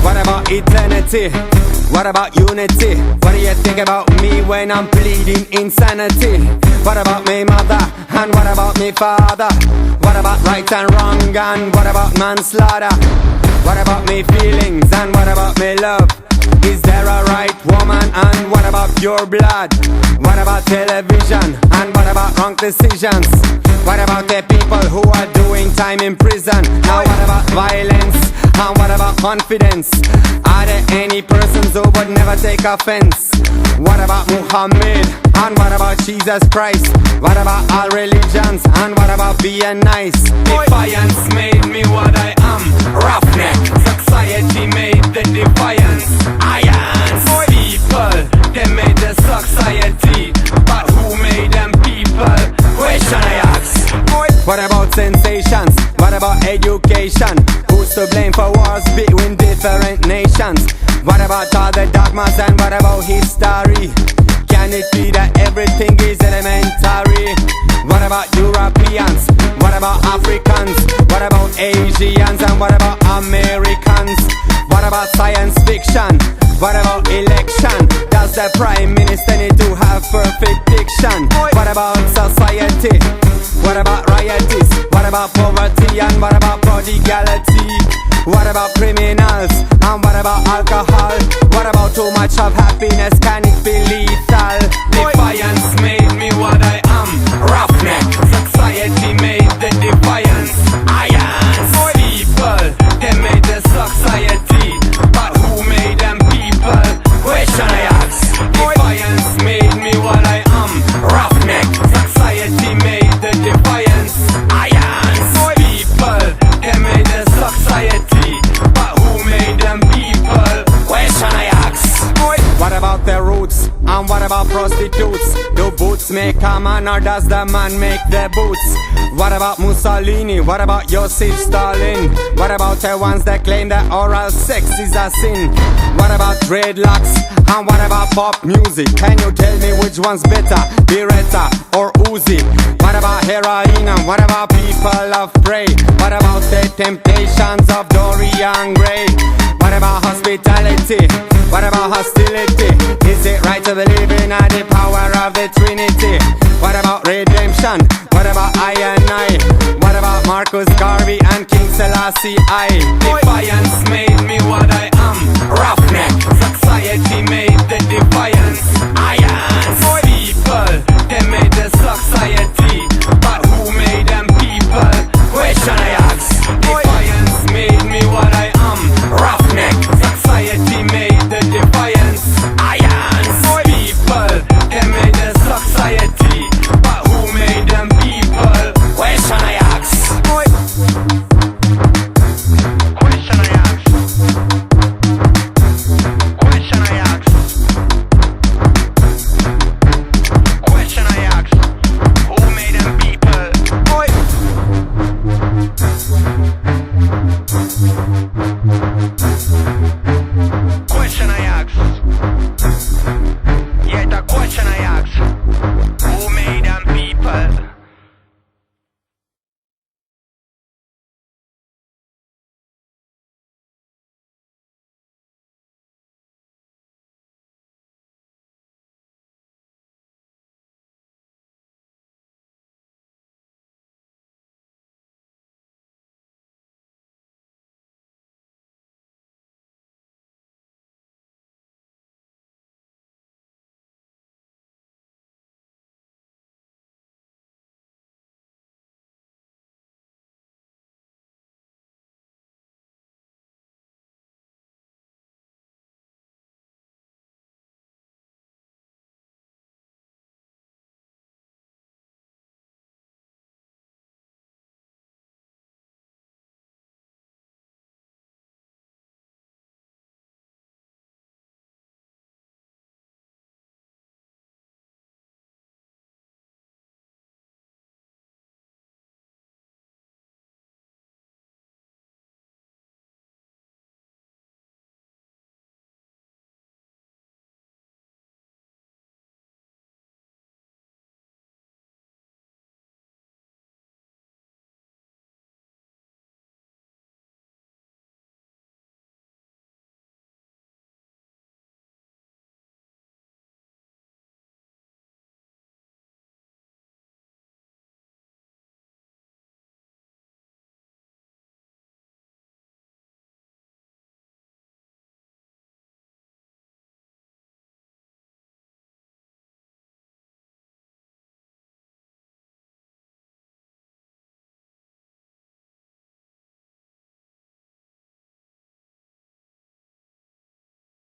What about eternity? What about unity? What do you think about me when I'm pleading insanity? What about me mother? And what about me father? What about right and wrong? And what about manslaughter? What about me feelings? And what about me love? Is there a right woman? And what about your blood? What about television? And what about wrong decisions? What about the people who are doing time in prison? Now what about violence? And what about confidence? Are there any persons who would never take offense? What about Muhammad? And what about Jesus Christ? What about all religions? And what about being nice? Defiance made me what I am. Roughneck, society made the defiance. Ions, people, they made the society. But who made them people? Question I ask. What about sensations? What about education? Who's to blame for wars between different nations? What about all the dogmas and what about history? Can it be that everything is elementary? What about Europeans? What about Africans? What about Asians? And what about Americans? What about science fiction? What about election? Does the Prime Minister need to have perfect diction? What about society? What about riots? What about poverty? And what about prodigality? What about criminals? And what about alcohol? What about too much of happiness? Can it be lethal? Defiance made me what I am. Roughneck, society made the defiance. Ions, people, they made the society. But who made them people? Question I ask. Defiance made me what I am. Roughneck, society made the defiance. Ions, people, they made the society. But who made them people? Question I ask. What about the roots? And what about prostitutes? Do boots make a man or does the man make the boots? What about Mussolini? What about Joseph Stalin? What about the ones that claim that oral sex is a sin? What about dreadlocks? And what about pop music? Can you tell me which one's better? Beretta or Uzi? What about heroin? And what about people of prey? What about the temptations of Dorian Gray? What about hospitality? What about hostility? Is it right to believe in the power of the Trinity? What about redemption? What about I and I? What about Marcus Garvey and King Selassie I? Defiance made me what